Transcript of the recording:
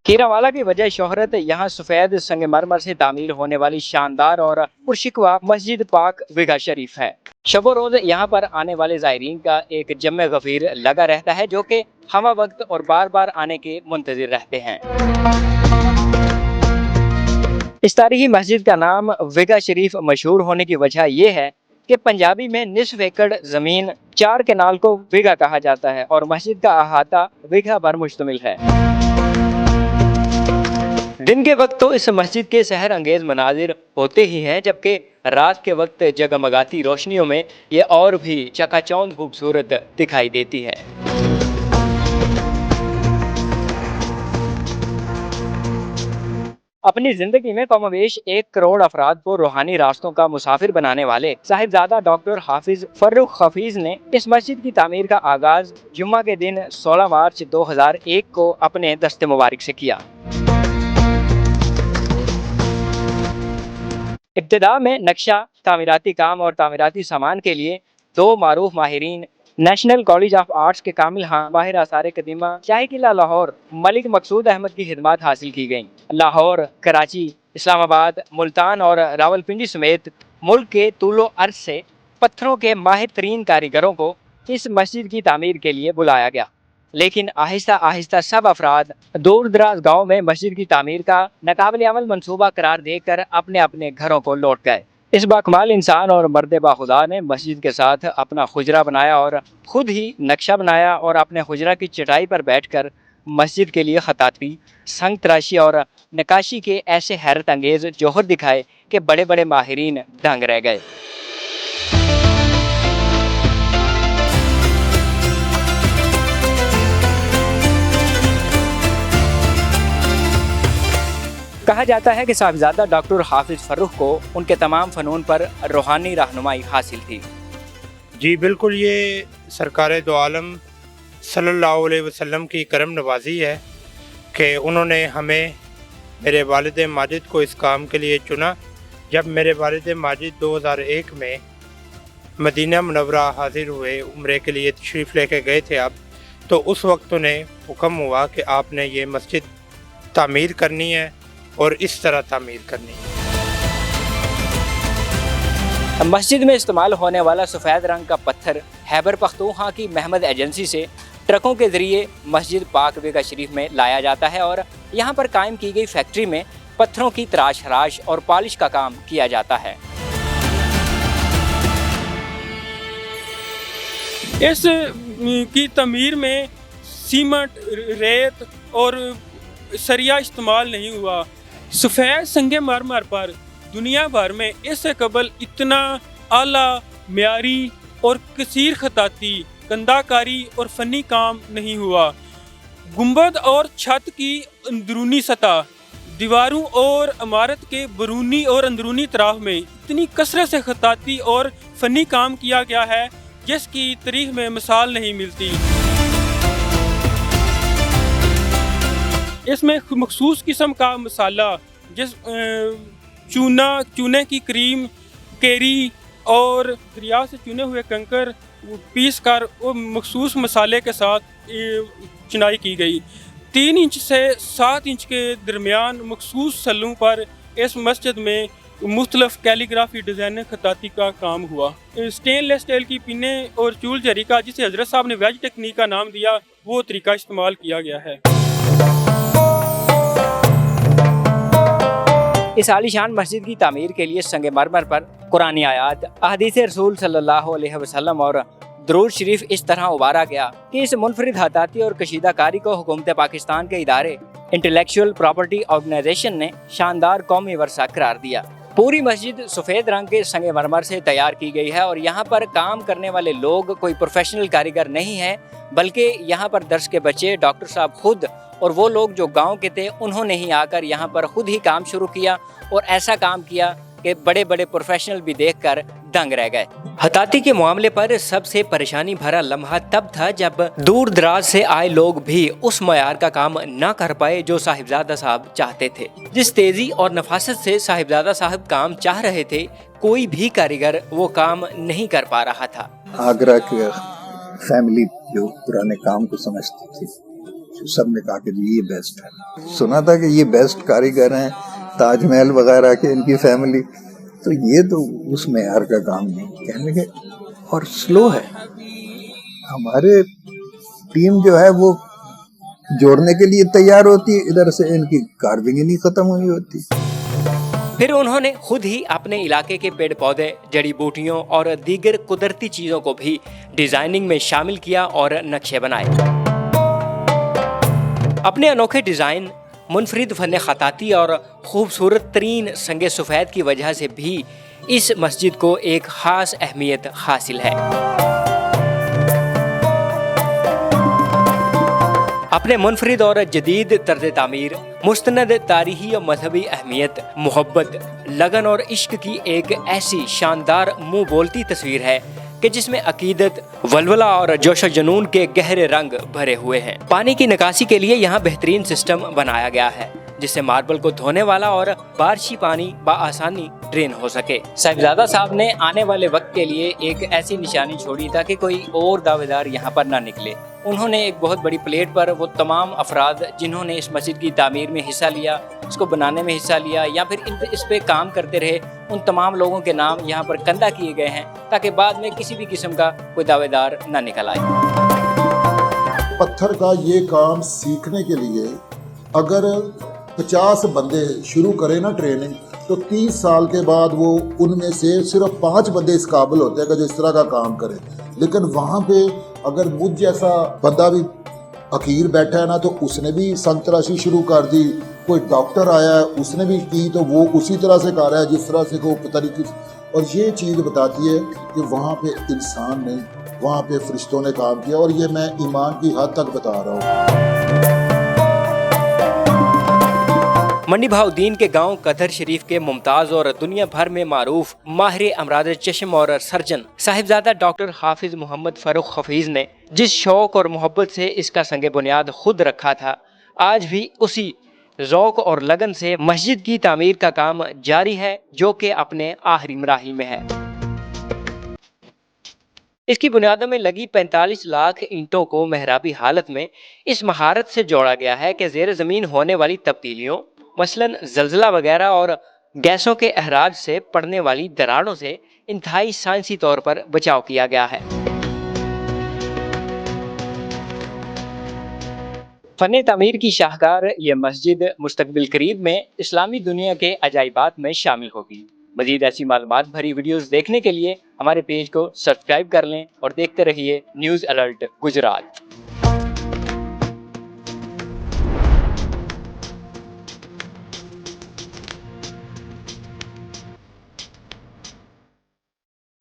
कीरावाला की वजह शोहरत यहाँ सफेद संगमरमर से तामीर होने वाली शानदार और पुरशिकवा मस्जिद पाक विगा शरीफ है। शब रोज यहाँ पर आने वाले जायरीन का एक जम्मे गफीर लगा रहता है जो कि हमा वक्त और बार बार आने के मुंतजिर रहते हैं। इस तारीखी मस्जिद का नाम विगा शरीफ मशहूर होने की वजह यह है कि पंजाबी में निस्फ एकड़ जमीन 4 केनाल को विगा कहा जाता है और मस्जिद का अहाता विगा पर मुश्तमिल है। दिन के वक्त तो इस मस्जिद के सहर अंगेज मनाजिर होते ही हैं, जबकि रात के वक्त जगमगाती रोशनियों में ये और भी चकाचौंध खूबसूरत दिखाई देती है। अपनी जिंदगी में कमोबेश 1 करोड़ अफराद को रूहानी रास्तों का मुसाफिर बनाने वाले साहिबजादा डॉक्टर हाफिज फर्रुख हफीज ने इस मस्जिद की तामीर का आगाज जुम्मा के दिन 16 मार्च 2001 को अपने दस्ते मुबारक से किया। इब्तिदा में नक्शा, तामीराती काम और तामीराती सामान के लिए 2 मारूफ माहिरीन नेशनल कॉलेज ऑफ आर्ट्स के कामिल माहिर आसार कदीमा शाही किला लाहौर मलिक मकसूद अहमद की खिदमत हासिल की गई। लाहौर, कराची, इस्लामाबाद, मुल्तान और रावलपिंडी समेत मुल्क के तूलो अर्ज से पत्थरों के माहिर तरीन कारीगरों को इस मस्जिद की तामीर के लिए बुलाया गया, लेकिन आहिस्ता आहिस्ता सब अफराद दूर दराज गाँव में मस्जिद की तामीर का नाकाबिल अमल मंसूबा करार देकर अपने अपने घरों को लौट गए। इस बाकमाल इंसान और मर्द बाखुदा ने मस्जिद के साथ अपना खुजरा बनाया और खुद ही नक्शा बनाया और अपने खुजरा की चटाई पर बैठकर मस्जिद के लिए खताती, संग तराशी और नकाशी के ऐसे हैरत अंगेज जौहर दिखाए कि बड़े बड़े माहिरीन दंग रह गए। कहा जाता है कि साहिबजादा डॉक्टर हाफिज फर्रुख को उनके तमाम फ़नून पर रूहानी रहनुमाई हासिल थी। जी बिल्कुल, ये सरकार दो आलम सल्लल्लाहु अलैहि वसल्लम की करम नवाजी है कि उन्होंने हमें, मेरे वालिद माजिद को इस काम के लिए चुना। जब मेरे वालिद माजिद 2001 में मदीना मुनव्वरा हाजिर हुए, उम्रे के लिए तशरीफ़ लेके गए थे अब, तो उस वक्त उन्हें हुक्म हुआ कि आपने ये मस्जिद तामीर करनी है और इस तरह तामीर करनी है। मस्जिद में इस्तेमाल होने वाला सफ़ेद रंग का पत्थर खैबर पख्तूनख्वा की महमद एजेंसी से ट्रकों के ज़रिए मस्जिद पाक विगा शरीफ में लाया जाता है और यहाँ पर कायम की गई फैक्ट्री में पत्थरों की तराश हराश और पॉलिश का काम किया जाता है। इस की तमीर में सीमेंट, रेत और सरिया इस्तेमाल नहीं हुआ। सफ़ेद संगमरमर पर दुनिया भर में इससे कबल इतना आला, म्यारी और कसीर खताती, कंदाकारी और फ़नी काम नहीं हुआ। गुंबद और छत की अंदरूनी सतह, दीवारों और इमारत के बरूनी और अंदरूनी तराफ में इतनी कसरत से खताती और फ़नी काम किया गया है जिसकी तारीख में मिसाल नहीं मिलती। इसमें मखसूस किस्म का मसाला, जिस चूने की क्रीम, केरी और दरिया से चुने हुए कंकर पीस कर वो मखसूस मसाले के साथ चुनाई की गई। 3 इंच से 7 इंच के दरमियान मखसूस सल्लों पर इस मस्जिद में मुख्तलिफ कैलीग्राफी डिज़ाइन खताती का काम हुआ। स्टेनलेस स्टील की पिने और चूल जरी का, जिसे हजरत साहब ने वेज टेक्निक का नाम दिया, वो तरीका इस्तेमाल किया गया है। इस आलीशान मस्जिद की तामीर के लिए संगमरमर पर कुरानी आयात, अहदीस रसूल सल्लल्लाहु अलैहि वसल्लम और दरूद शरीफ इस तरह उबारा गया कि इस मुनफरिद हताती और कशीदाकारी को हुकूमत पाकिस्तान के इदारे इंटेलेक्चुअल प्रॉपर्टी ऑर्गेनाइजेशन ने शानदार कौमी वर्सा करार दिया। पूरी मस्जिद सफ़ेद रंग के संगमरमर से तैयार की गई है और यहाँ पर काम करने वाले लोग कोई प्रोफेशनल कारीगर नहीं हैं, बल्कि यहाँ पर दर्स के बच्चे, डॉक्टर साहब खुद और वो लोग जो गांव के थे, उन्होंने ही आकर यहाँ पर खुद ही काम शुरू किया और ऐसा काम किया कि बड़े बड़े प्रोफेशनल भी देखकर दंग रह गए। हताती के मामले पर सबसे परेशानी भरा लम्हा तब था जब दूर दराज से आए लोग भी उस मयार का काम न कर पाए जो साहिबजादा साहब चाहते थे। जिस तेजी और नफासत से साहिबजादा साहब काम चाह रहे थे, कोई भी कारीगर वो काम नहीं कर पा रहा था। आगरा के फैमिली जो पुराने काम को समझती थी, سب نے کہا کہ جی یہ بیسٹ ہے. سنا تھا کہ یہ بیسٹ کاریگر ہیں تاج محل وغیرہ کے ان کی فیملی, تو یہ تو اس معیار کا کام نہیں کہنے کے. اور سلو ہے, ہمارے ٹیم جو ہے وہ جوڑنے کے لیے تیار ہوتی ہے, ادھر سے ان کی کارونگ ہی نہیں ختم ہوئی ہوتی. پھر انہوں نے خود ہی اپنے علاقے کے پیڑ پودے, جڑی بوٹیوں اور دیگر قدرتی چیزوں کو بھی ڈیزائننگ میں شامل کیا اور نقشے بنائے. اپنے انوکھے ڈیزائن, منفرد فن خطاطی اور خوبصورت ترین سنگ سفید کی وجہ سے بھی اس مسجد کو ایک خاص اہمیت حاصل ہے. اپنے منفرد اور جدید طرز تعمیر, مستند تاریخی اور مذہبی اہمیت, محبت, لگن اور عشق کی ایک ایسی شاندار منہ بولتی تصویر ہے کہ جس میں عقیدت, ولولہ اور جوش و جنون کے گہرے رنگ بھرے ہوئے ہیں. پانی کی نکاسی کے لیے یہاں بہترین سسٹم بنایا گیا ہے جس سے ماربل کو دھونے والا اور بارشی پانی بآسانی ڈرین ہو سکے. صاحبزادہ صاحب نے آنے والے وقت کے لیے ایک ایسی نشانی چھوڑی تاکہ کوئی اور دعوے دار یہاں پر نہ نکلے. انہوں نے ایک بہت بڑی پلیٹ پر وہ تمام افراد جنہوں نے اس مسجد کی تعمیر میں حصہ لیا, اس کو بنانے میں حصہ لیا یا پھر اس پہ کام کرتے رہے, ان تمام لوگوں کے نام یہاں پر کندہ کیے گئے ہیں تاکہ بعد میں کسی بھی قسم کا کوئی دعوے دار نہ نکل آئے. پتھر کا یہ کام سیکھنے کے لیے اگر 50 بندے شروع کریں نا ٹریننگ, تو 30 سال کے بعد وہ ان میں سے صرف 5 بندے اس قابل ہوتے ہیں کہ جو اس طرح کا کام کریں. لیکن وہاں پہ اگر مجھ جیسا بندہ بھی حقیر بیٹھا ہے نا, تو اس نے بھی سنگ تراشی شروع کر دی. کوئی ڈاکٹر آیا ہے, اس نے بھی کی, تو وہ اسی طرح سے کر رہا ہے جس طرح سے وہ طریقے سے. اور یہ چیز بتاتی ہے کہ وہاں پہ انسان نے, وہاں پہ فرشتوں نے کام کیا. اور یہ میں ایمان کی حد تک بتا رہا ہوں. منڈی بہاؤدین کے گاؤں قدر شریف کے ممتاز اور دنیا بھر میں معروف ماہر امراض چشم اور سرجن صاحبزادہ ڈاکٹر حافظ محمد فاروق حفیظ نے جس شوق اور محبت سے اس کا سنگ بنیاد خود رکھا تھا, آج بھی اسی ذوق اور لگن سے مسجد کی تعمیر کا کام جاری ہے جو کہ اپنے آخری مراحل میں ہے. اس کی بنیادوں میں لگی 45 لاکھ اینٹوں کو محرابی حالت میں اس مہارت سے جوڑا گیا ہے کہ زیر زمین ہونے والی تبدیلیوں, مثلاً زلزلہ وغیرہ اور گیسوں کے اخراج سے پڑنے والی دراڑوں سے انتہائی سائنسی طور پر بچاؤ کیا گیا ہے. فن تعمیر کی شاہکار یہ مسجد مستقبل قریب میں اسلامی دنیا کے عجائبات میں شامل ہوگی. مزید ایسی معلومات بھری ویڈیوز دیکھنے کے لیے ہمارے پیج کو سبسکرائب کر لیں اور دیکھتے رہیے نیوز الرٹ گجرات.